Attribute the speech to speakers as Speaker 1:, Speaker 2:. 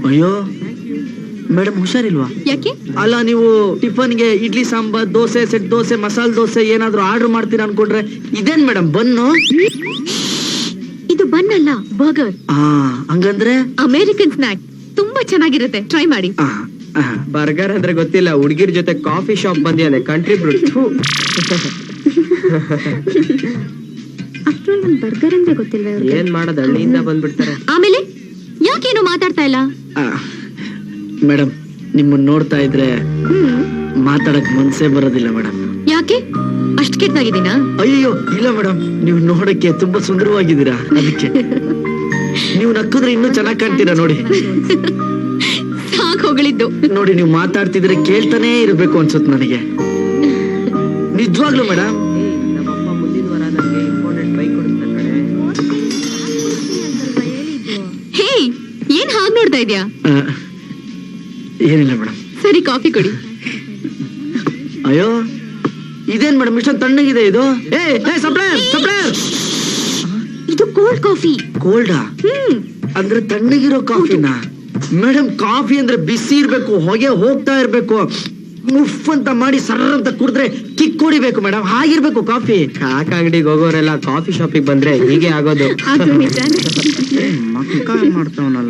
Speaker 1: ಅಯ್ಯೋ ಮೇಡಮ್ ಹುಷಾರಿಲ್ವಾ?
Speaker 2: ಯಾಕೆ?
Speaker 1: ಅಲ್ಲ, ನೀವು ಟಿಫನ್ಗೆ ಇಡ್ಲಿ ಸಾಂಬಾರ್, ದೋಸೆ, ಸೆಟ್ ದೋಸೆ, ಮಸಾಲೆ ದೋಸೆ ಏನಾದ್ರು ಆರ್ಡರ್ ಮಾಡ್ತೀರಾ ಅನ್ಕೊಂಡ್ರೆ ಇದೇನ್ ಮೇಡಮ್ ಬನ್ನು?
Speaker 2: ಇದು ಬನ್ ಅಲ್ಲ, ಬರ್ಗರ್.
Speaker 1: ಹಂಗಂದ್ರೆ
Speaker 2: ಅಮೇರಿಕನ್ ಸ್ನಾಕ್, ತುಂಬಾ ಚೆನ್ನಾಗಿರುತ್ತೆ, ಟ್ರೈ ಮಾಡಿ.
Speaker 3: ಬರ್ಗರ್ ಅಂದ್ರೆ ಗೊತ್ತಿಲ್ಲ, ಹುಡುಗಿರ್ ಜೊತೆ ಕಾಫಿ ಶಾಪ್ ಬಂದಿಯಾನೆ, ಕಂಟ್ರಿ ಬ್ರೂಟ್.
Speaker 2: ಅಷ್ಟ್ರಲ್ಲಿ ನನ್ ಬರ್ಗರ್ ಅಂದ್ರೆ ಗೊತ್ತಿಲ್ವೇ ಅವ್ರಿಗೆ?
Speaker 3: ಏನ್ ಮಾಡೋದು, ಹಳ್ಳಿಯಿಂದ ಬಂದ್ಬಿಡ್ತಾರೆ.
Speaker 2: ಆಮೇಲೆ ಯಾಕೇನು ಮಾತಾಡ್ತಾ ಇಲ್ಲ?
Speaker 1: ಮೇಡಮ್, ನಿಮ್ಮನ್ನ ನೋಡ್ತಾ ಇದ್ರೆ ಮಾತಾಡಕ್ ಮನ್ಸೇ ಬರೋದಿಲ್ಲ ಮೇಡಮ್.
Speaker 2: ಯಾಕೆ? ಅಷ್ಟ್ ಕೆಟ್ಟದಾಗಿದ್ದೀನಾ?
Speaker 1: ಅಯ್ಯೋ ಇಲ್ಲ ಮೇಡಮ್, ನೀವು ನೋಡಕ್ಕೆ ತುಂಬಾ ಸುಂದರವಾಗಿದ್ದೀರಾ, ಅದಕ್ಕೆ. ನೀವು ನಕ್ಕಿದ್ರೆ ಇನ್ನೂ ಚೆನ್ನಾಗಿ ಕಾಣ್ತೀರಾ ನೋಡಿ.
Speaker 2: ಸಾಕ್ ಹೊಗಳಿದ್ದು.
Speaker 1: ನೋಡಿ, ನೀವು ಮಾತಾಡ್ತಿದ್ರೆ ಕೇಳ್ತಾನೆ ಇರ್ಬೇಕು ಅನ್ಸುತ್ತೆ ನನಗೆ, ನಿಜವಾಗ್ಲು ಮೇಡಮ್.
Speaker 3: ನಮ್ಮಪ್ಪ ಮುಂದಿನ ವಾರ ನನಗೆ ಇಂಪಾರ್ಟೆಂಟ್ ಬೈಕ್ ಕೊಡಿಸ್ತಾರೆ ಕಣೆ.
Speaker 2: ಹೇ, ಏನ್ ಹಾಗ್ ನೋಡ್ತಾ ಇದ್ಯಾ?
Speaker 1: ಏನಿಲ್ಲ ಮೇಡಮ್.
Speaker 2: ಸರಿ, ಕಾಫಿ ಕೊಡಿ.
Speaker 1: ಅಯ್ಯೋ, ಇದೇನ್ ಮೇಡಮ್ ಇಷ್ಟೊಂದು ತಣ್ಣಗಿದೆ ಇದು? ಸಪ್ಲೈಯರ್,
Speaker 2: ಇದು ಕೋಲ್ಡ್ ಕಾಫಿ.
Speaker 1: ಕೋಲ್ಡಾ? ಅಂದ್ರೆ ತಣ್ಣಗಿರೋ ಕಾಫಿನಾ? ಮೇಡಮ್, ಕಾಫಿ ಅಂದ್ರೆ ಬಿಸಿ ಇರ್ಬೇಕು, ಹೊಗೆ ಹೋಗ್ತಾ ಇರ್ಬೇಕು, ಮುಫ್ ಅಂತ ಮಾಡಿ ಸರ್ರ ಅಂತ ಕುಡಿದ್ರೆ ಕಿಕ್ ಹೊಡಿಬೇಕು ಮೇಡಮ್, ಹಾಗಿರ್ಬೇಕು ಕಾಫಿ.
Speaker 3: ಕಾಕ ಅಂಗಡಿಗೆ ಹೋಗೋರೆಲ್ಲ ಕಾಫಿ ಶಾಪಿಗೆ ಬಂದ್ರೆ ಹೀಗೆ ಆಗೋದು.
Speaker 2: ಅದು ನಿಜಾನೇ.
Speaker 1: ಮಕ್ಕ ಮಾಡ್ತಾವನಲ್ಲ.